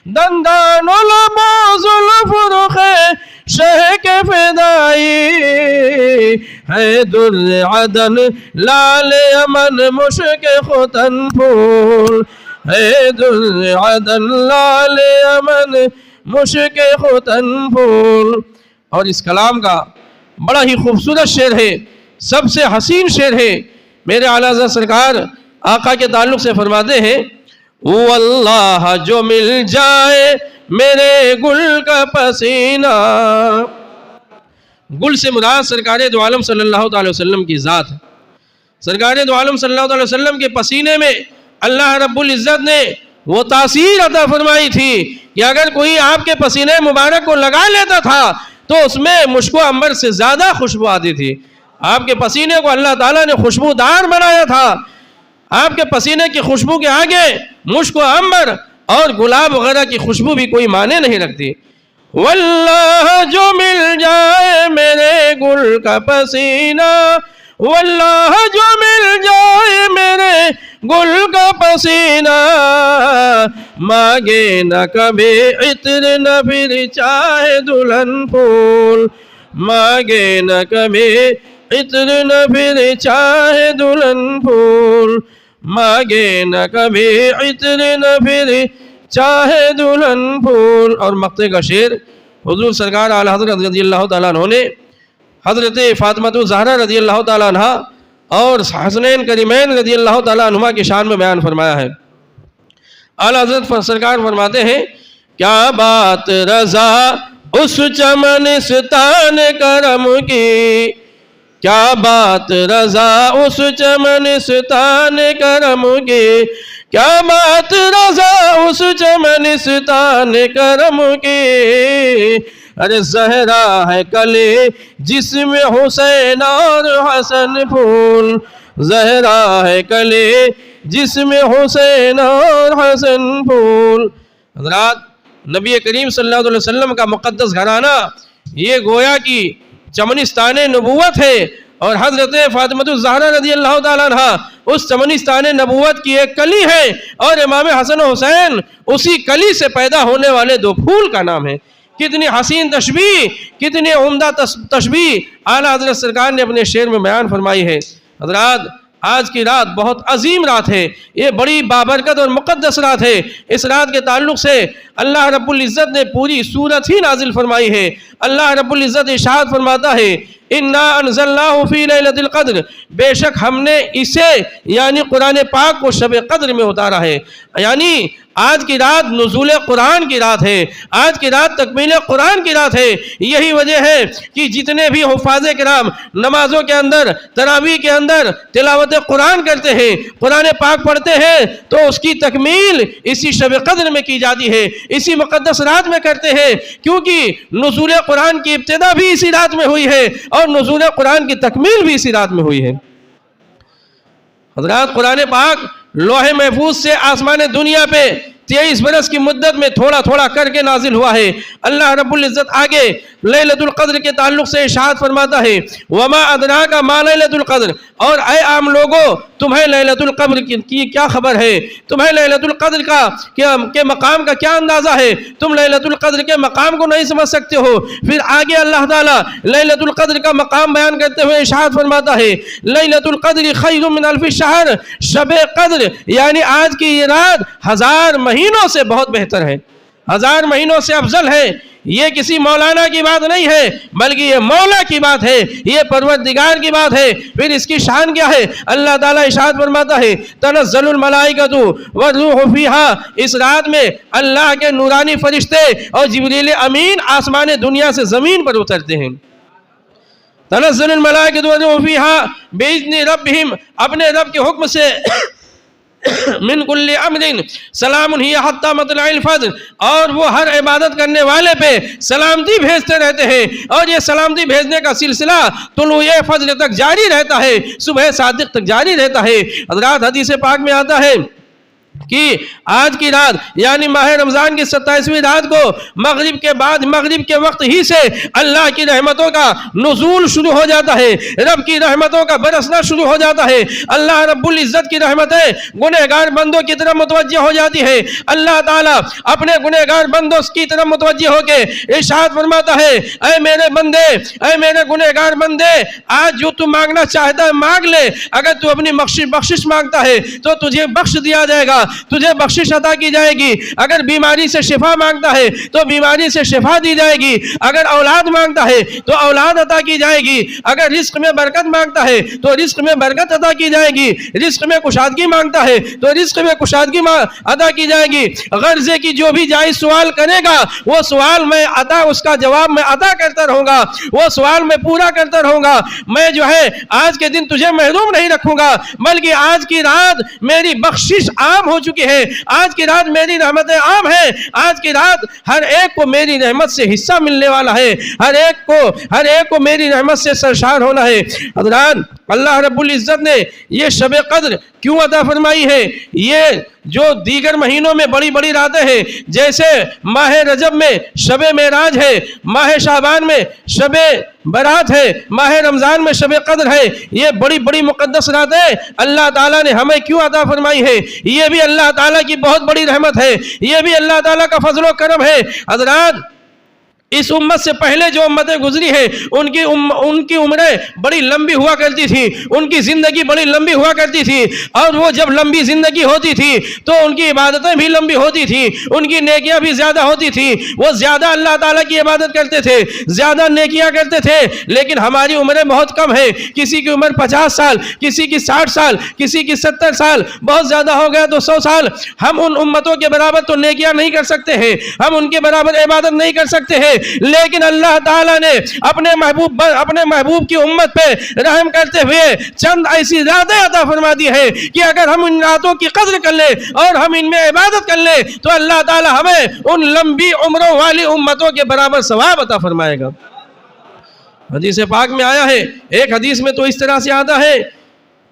دندان El-Baz الفرخ شہ کے فدائی ہے در عدن لال یمن مشک ختن پھول ہے در عدن لال یمن مشک ختن پھول. اور اس کلام کا بڑا ہی خوبصورت شعر ہے، سب سے حسین شعر ہے. میرے اعلیٰ حضرت سرکار آقا کے تعلق سے فرماتے ہیں واللہ جو مل جائے میرے گل کا پسینہ. گل سے مراد سرکار دو عالم صلی اللہ علیہ وسلم کی ذات ہے. سرکار دو عالم صلی اللہ علیہ وسلم کے پسینے میں اللہ رب العزت نے وہ تاثیر عطا فرمائی تھی کہ اگر کوئی آپ کے پسینے مبارک کو لگا لیتا تھا تو اس میں مشک و عنبر سے زیادہ خوشبو آتی تھی. آپ کے پسینے کو اللہ تعالیٰ نے خوشبودار بنایا تھا. آپ کے پسینے کی خوشبو کے آگے مشک و عنبر اور گلاب وغیرہ کی خوشبو بھی کوئی معنی نہیں رکھتی. واللہ جو مل جائے میرے گل کا پسینہ، واللہ جو مل جائے میرے گل کا پسینہ، مانگے نہ کبھی عطر نہ پھر چاہے دلہن پھول، مانگے نہ کبھی عطر نہ پھر چاہے دلہن پھول، مانگے نہ کبھی عطر نہ پھر چاہے دلہن پھول. اور مقطع کا شعر حضور سرکار اعلیٰ حضرت رضی اللہ تعالیٰ عنہ نے حضرت فاطمہ الزہرا رضی اللہ تعالیٰ عنہ اور حسنین کریمین رضی اللہ تعالیٰ عنہما کی شان میں بیان فرمایا ہے. اعلیٰ حضرت سرکار فرماتے ہیں کیا بات رضا اس چمنستان کرم کی، کیا بات رضا اس چمنستان کرم کی، کیا بات رضا اس چمنستان کرم کی. ارے زہرا ہے کلی جس میں حسین اور حسن پھول، زہرا ہے کلی جس میں حسین اور حسن پھول. حضرات نبی کریم صلی اللہ علیہ وسلم کا مقدس گھرانہ یہ گویا کی چمنستان نبوت ہے، اور حضرت فاطمہ الزہرا رضی اللہ تعالیٰ عنہ اس چمنستان نبوت کی ایک کلی ہے، اور امام حسن و حسین اسی کلی سے پیدا ہونے والے دو پھول کا نام ہے. کتنی حسین تشبیہ، کتنی عمدہ تشبیہ اعلیٰ حضرت سرکار نے اپنے شعر میں بیان فرمائی ہے. حضرات آج کی رات بہت عظیم رات ہے، یہ بڑی بابرکت اور مقدس رات ہے. اس رات کے تعلق سے اللہ رب العزت نے پوری سورت ہی نازل فرمائی ہے. اللہ رب العزت ارشاد فرماتا ہے اِنَّا أَنزَلْنَاهُ فِي لَيْلَةِ الْقَدْرِ، بے شک ہم نے اسے یعنی قرآن پاک کو شب قدر میں اتارا ہے. یعنی آج کی رات نزول قرآن کی رات ہے، آج کی رات تکمیل قرآن کی رات ہے. یہی وجہ ہے کہ جتنے بھی حفاظ کرام نمازوں کے اندر، تراویح کے اندر تلاوت قرآن کرتے ہیں، قرآن پاک پڑھتے ہیں، تو اس کی تکمیل اسی شب قدر میں کی جاتی ہے، اسی مقدس رات میں کرتے ہیں، کیونکہ نزول قرآن کی ابتدا بھی اسی رات میں ہوئی ہے اور نزول قرآن کی تکمیل بھی اسی رات میں ہوئی ہے. حضرات قرآن پاک لوح محفوظ سے آسمان دنیا پہ 23 برس کی مدت میں تھوڑا تھوڑا کر کے نازل ہوا ہے. اللہ رب العزت آگے لیلۃ القدر کے تعلق سے ارشاد فرماتا ہے وما ادراک ما لیلۃ القدر، اور اے عام لوگوں تمہیں لیلۃ القدر کی کیا خبر ہے، تمہیں لیلۃ القدر کے مقام کا کیا اندازہ ہے، تم لیلۃ القدر کے مقام کو نہیں سمجھ سکتے ہو. پھر آگے اللہ تعالیٰ لیلۃ القدر کا مقام بیان کرتے ہوئے ارشاد فرماتا ہے لیلۃ القدر خیر من الف شہر، شب قدر یعنی آج کی یہ رات 1000 مہینوں سے بہت بہتر ہے، 1000 مہینوں سے افضل ہے. یہ کسی مولانا کی بات نہیں ہے بلکہ یہ مولا کی بات ہے، یہ پروردگار کی بات ہے. پھر اس کی شان کیا ہے؟ اللہ تعالیٰ ارشاد فرماتا ہے تنزل الملائکۃ والروح فیہا، اس رات میں اللہ کے نورانی فرشتے اور جبریل امین آسمان دنیا سے زمین پر اترتے ہیں. تنزل الملائکۃ والروح فیہا باذن ربہم، اپنے رب کے حکم سے من کل امر سلام ہی حتی مطلع الفجر، اور وہ ہر عبادت کرنے والے پہ سلامتی بھیجتے رہتے ہیں، اور یہ سلامتی بھیجنے کا سلسلہ طلوع فجر تک جاری رہتا ہے، صبح صادق تک جاری رہتا ہے. حضرات حدیث پاک میں آتا ہے کہ آج کی رات یعنی ماہ رمضان کی 27ویں رات کو مغرب کے بعد مغرب کے وقت ہی سے اللہ کی رحمتوں کا نزول شروع ہو جاتا ہے، رب کی رحمتوں کا برسنا شروع ہو جاتا ہے۔ اللہ رب العزت کی رحمتیں گنہگار بندوں کی طرف متوجہ ہو جاتی ہے۔ اللہ تعالیٰ اپنے گنہگار بندوں کی طرف متوجہ ہو کے ارشاد فرماتا ہے، اے میرے بندے، اے میرے گنہگار بندے، آج جو تو مانگنا چاہتا ہے مانگ لے۔ اگر تو اپنی بخشش مانگتا ہے تو تجھے بخش دیا جائے گا، تجھے بخشش عطا کی جائے گی۔ اگر بیماری سے شفا مانگتا ہے تو بیماری سے شفا دی جائے گی۔ اگر اولاد مانگتا ہے تو اولاد عطا کی جائے گی۔ اگر رزق میں برکت مانگتا ہے تو رزق میں برکت عطا کی جائے گی۔ رزق میں کشادگی مانگتا ہے تو رزق میں کشادگی عطا کی جائے گی۔ غرضے کی جو بھی جائز سوال کرے گا وہ سوال میں اس کا جواب میں عطا کرتا رہوں گا، وہ سوال میں پورا کرتا رہوں گا۔ میں جو ہے آج کے دن تجھے محروم نہیں رکھوں گا، بلکہ آج کی رات میری بخشش عام ہو چکی ہے، آج کی رات میری رحمتیں عام ہیں، آج کی رات ہر ایک کو میری رحمت سے حصہ ملنے والا ہے، ہر ایک کو میری رحمت سے سرشار ہونا ہے۔ حضرات، اللہ رب العزت نے یہ شب قدر کیوں عطا فرمائی ہے؟ یہ جو دیگر مہینوں میں بڑی بڑی راتیں ہیں، جیسے ماہ رجب میں شب معراج ہے، ماہ شعبان میں شب برات ہے، ماہ رمضان میں شب قدر ہے، یہ بڑی بڑی مقدس راتیں اللہ تعالیٰ نے ہمیں کیوں عطا فرمائی ہے؟ یہ بھی اللہ تعالیٰ کی بہت بڑی رحمت ہے، یہ بھی اللہ تعالیٰ کا فضل و کرم ہے۔ حضرات، اس امت سے پہلے جو امتیں گزری ہیں ان کی عمریں بڑی لمبی ہوا کرتی تھی، ان کی زندگی بڑی لمبی ہوا کرتی تھی، اور وہ جب لمبی زندگی ہوتی تھی تو ان کی عبادتیں بھی لمبی ہوتی تھی، ان کی نیکیاں بھی زیادہ ہوتی تھی، وہ زیادہ اللہ تعالیٰ کی عبادت کرتے تھے، زیادہ نیکیاں کرتے تھے۔ لیکن ہماری عمریں بہت کم ہیں، کسی کی عمر 50 سال، کسی کی 60 سال، کسی کی 70 سال، بہت زیادہ ہو گیا تو 100 سال۔ ہم ان امتوں کے برابر تو نیکیاں نہیں کر سکتے ہیں، ہم ان کے برابر عبادت نہیں کر سکتے ہیں، لیکن اللہ تعالیٰ نے اپنے محبوب کی امت پہ رحم کرتے ہوئے چند ایسی راتیں عطا فرما دی ہے کہ اگر ہم ان راتوں کی قدر کر لیں اور ہم ان میں عبادت کر لیں تو اللہ تعالیٰ ہمیں ان لمبی عمروں والی امتوں کے برابر ثواب عطا فرمائے گا۔ حدیث پاک میں آیا ہے، ایک حدیث میں تو اس طرح سے آتا ہے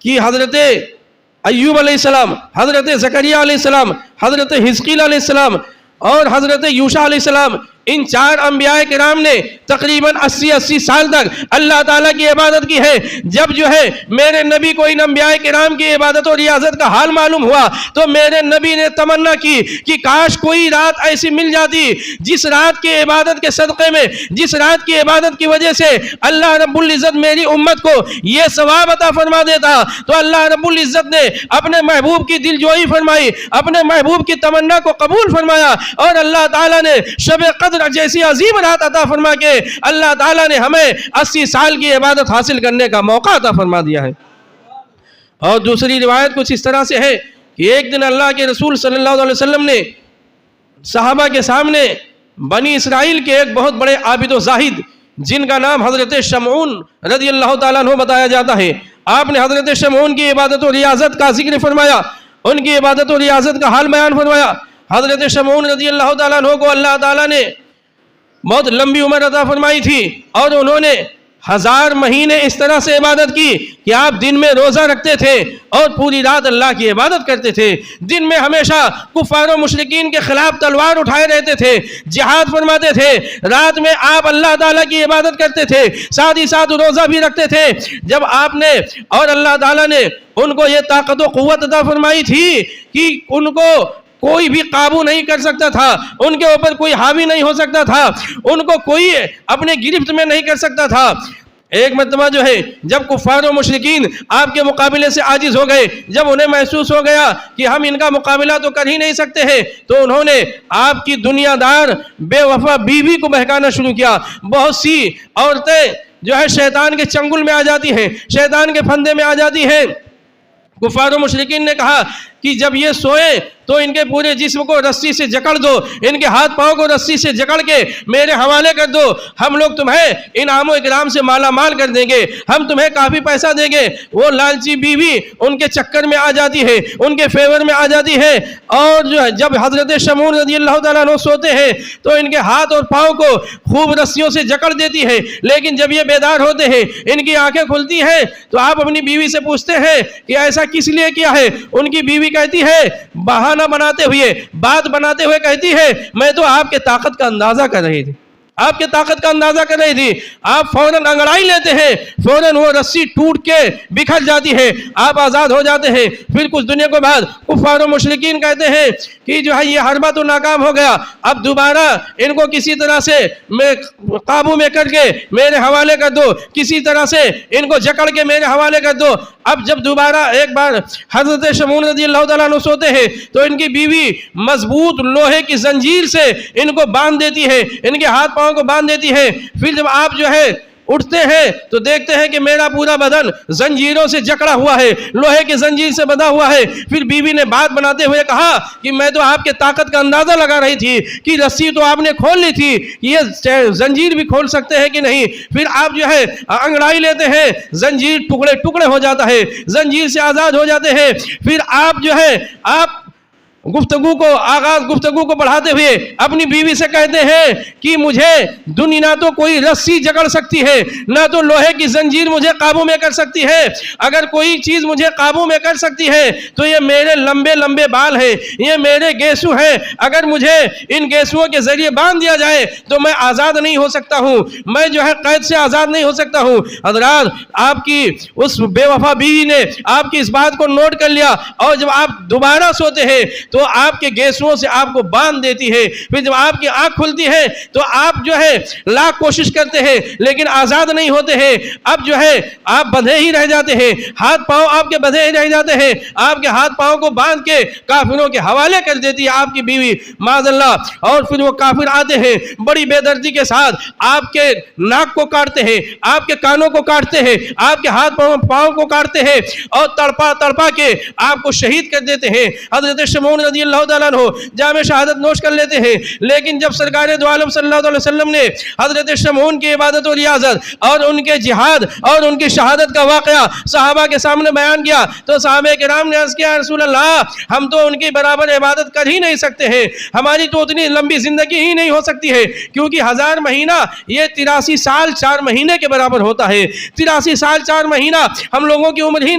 کہ حضرت ایوب علیہ السلام، حضرت زکریا علیہ السلام، حضرت حزقیل علیہ السلام اور حضرت یوشع علیہ السلام، ان 4 انبیاء کرام نے تقریباً 80 سال تک اللہ تعالیٰ کی عبادت کی ہے۔ جب جو ہے میرے نبی کو ان انبیاء کرام کی عبادت اور ریاضت کا حال معلوم ہوا تو میرے نبی نے تمنا کی کہ کاش کوئی رات ایسی مل جاتی جس رات کی عبادت کے صدقے میں، جس رات کی عبادت کی وجہ سے اللہ رب العزت میری امت کو یہ ثواب عطا فرما دیتا۔ تو اللہ رب العزت نے اپنے محبوب کی دل جوئی فرمائی، اپنے محبوب کی تمنا کو قبول فرمایا، اور اللہ تعالیٰ نے شب قدر جیسی عظیم رات عطا فرما کے اللہ تعالیٰ نے ہمیں 80 سال کی عبادت حاصل کرنے کا موقع عطا فرما دیا ہے۔ اور دوسری روایت کچھ اس طرح سے ہے کہ ایک دن اللہ کے رسول صلی اللہ علیہ وسلم نے صحابہ کے سامنے بنی اسرائیل کے ایک بہت بڑے عابد و زاہد جن کا نام حضرت شمعون رضی اللہ تعالیٰ عنہ بتایا جاتا ہے، آپ نے حضرت شمعون کی عبادت و ریاضت کا ذکر فرمایا، ان کی عبادت و ریاضت کا حال بیان فرمایا۔ حضرت شمعون رضی اللہ تعالیٰ عنہ کو اللہ تعالیٰ نے بہت لمبی عمر عطا فرمائی تھی، اور انہوں نے 1000 مہینے اس طرح سے عبادت کی کہ آپ دن میں روزہ رکھتے تھے اور پوری رات اللہ کی عبادت کرتے تھے، دن میں ہمیشہ کفار و مشرکین کے خلاف تلوار اٹھائے رہتے تھے، جہاد فرماتے تھے، رات میں آپ اللہ تعالیٰ کی عبادت کرتے تھے، ساتھ ہی ساتھ روزہ بھی رکھتے تھے۔ جب آپ نے اور اللہ تعالیٰ نے ان کو یہ طاقت و قوت عطا فرمائی تھی کہ ان کو کوئی بھی قابو نہیں کر سکتا تھا، ان کے اوپر کوئی حاوی نہیں ہو سکتا تھا، ان کو کوئی اپنے گرفت میں نہیں کر سکتا تھا۔ ایک مرتبہ جو ہے جب کفار و مشرکین آپ کے مقابلے سے عاجز ہو گئے، جب انہیں محسوس ہو گیا کہ ہم ان کا مقابلہ تو کر ہی نہیں سکتے ہیں، تو انہوں نے آپ کی دنیا دار بے وفا بیوی کو بہکانا شروع کیا۔ بہت سی عورتیں جو ہے شیطان کے چنگل میں آ جاتی ہیں، شیطان کے پھندے میں آ جاتی ہیں۔ کفار و مشرکین نے کہا کہ جب یہ سوئیں تو ان کے پورے جسم کو رسی سے جکڑ دو، ان کے ہاتھ پاؤں کو رسی سے جکڑ کے میرے حوالے کر دو، ہم لوگ تمہیں انعام و اکرام سے مالا مال کر دیں گے، ہم تمہیں کافی پیسہ دیں گے۔ وہ لالچی بیوی ان کے چکر میں آ جاتی ہے، ان کے فیور میں آ جاتی ہے، اور جو ہے جب حضرت شمعون رضی اللہ تعالیٰ عنہ سوتے ہیں تو ان کے ہاتھ اور پاؤں کو خوب رسیوں سے جکڑ دیتی ہے۔ لیکن جب یہ بیدار ہوتے ہیں، ان کی آنکھیں کھلتی ہیں، تو آپ اپنی بیوی سے پوچھتے ہیں کہ ایسا کس لیے کیا ہے؟ ان کی بیوی کہتی ہے بہانہ بناتے ہوئے، بات بناتے ہوئے کہتی ہے میں تو آپ کے طاقت کا اندازہ کر رہی تھی، آپ کے طاقت کا اندازہ کر رہی تھی، آپ فوراً انگڑائی لیتے ہیں، فوراً وہ رسی ٹوٹ کے بکھر جاتی ہے، آپ آزاد ہو جاتے ہیں۔ پھر کچھ دنیا کے بعد کفار و مشرکین کہتے ہیں کہ جو ہے یہ حربہ تو ناکام ہو گیا، اب دوبارہ ان کو کسی طرح سے قابو میں کر کے میرے حوالے کر دو، کسی طرح سے ان کو جکڑ کے میرے حوالے کر دو۔ اب جب دوبارہ ایک بار حضرت شمعون رضی اللہ تعالیٰ عنہ سوتے ہیں تو ان کی بیوی مضبوط لوہے کی زنجیر سے ان کو باندھ دیتی ہے، ان کے ہاتھ پاؤں کو باندھ دیتی ہے۔ پھر جب آپ جو ہے اٹھتے ہیں تو دیکھتے ہیں کہ میرا پورا بدن زنجیروں سے جکڑا ہوا ہے، لوہے کی زنجیر سے بندھا ہوا ہے۔ پھر بیوی نے بات بناتے ہوئے کہا کہ میں تو آپ کے طاقت کا اندازہ لگا رہی تھی کہ رسی تو آپ نے کھول لی تھی، یہ زنجیر بھی کھول سکتے ہیں کہ نہیں۔ پھر آپ جو ہے انگڑائی لیتے ہیں، زنجیر ٹکڑے ٹکڑے ہو جاتا ہے، زنجیر سے آزاد ہو جاتے ہیں۔ پھر آپ جو ہے گفتگو کو بڑھاتے ہوئے اپنی بیوی سے کہتے ہیں کہ مجھے دنیا نہ تو کوئی رسی جکڑ سکتی ہے، نہ تو لوہے کی زنجیر مجھے قابو میں کر سکتی ہے۔ اگر کوئی چیز مجھے قابو میں کر سکتی ہے تو یہ میرے لمبے لمبے بال ہیں، یہ میرے گیسو ہیں۔ اگر مجھے ان گیسوؤں کے ذریعے باندھ دیا جائے تو میں آزاد نہیں ہو سکتا ہوں، میں جو ہے قید سے آزاد نہیں ہو سکتا ہوں۔ حضرات، آپ کی اس بے وفا بیوی نے آپ کی اس بات کو نوٹ کر لیا، اور جب آپ دوبارہ سوتے ہیں تو آپ کے گیسوؤں سے آپ کو باندھ دیتی ہے۔ پھر جب آپ کی آنکھ کھلتی ہے تو آپ جو ہے لاکھ کوشش کرتے ہیں لیکن آزاد نہیں ہوتے ہیں۔ اب جو ہے آپ بندھے ہی رہ جاتے ہیں، ہاتھ پاؤں آپ کے بندھے ہی رہ جاتے ہیں۔ آپ کے ہاتھ پاؤں کو باندھ کے کافروں کے حوالے کر دیتی ہے آپ کی بیوی، معاذ اللہ۔ اور پھر وہ کافر آتے ہیں، بڑی بے دردی کے ساتھ آپ کے ناک کو کاٹتے ہیں، آپ کے کانوں کو کاٹتے ہیں، آپ کے ہاتھ پاؤں کو کاٹتے ہیں، اور تڑپا تڑپا کے آپ کو شہید کر دیتے ہیں۔ حضرت شمعون رضی اللہ تعالیٰ عنہ جام شہادت نوش کر لیتے ہیں۔ لیکن جب سرکار دو عالم صلی اللہ علیہ وسلم نے حضرت شمعون کی عبادت و ریاضت اور ان کے جہاد اور ان کی شہادت کا واقعہ صحابہ کے سامنے بیان کیا تو صحابہ کرام نے عرض کیا رسول اللہ، ہم تو ان کی برابر عبادت کر ہی نہیں سکتے ہیں، ہماری تو اتنی لمبی زندگی ہی نہیں ہو سکتی ہے، کیونکہ 1000 مہینہ یہ 83 سال 4 مہینے کے برابر ہوتا ہے۔ 83 سال 4 مہینہ ہم لوگوں کی عمر ہی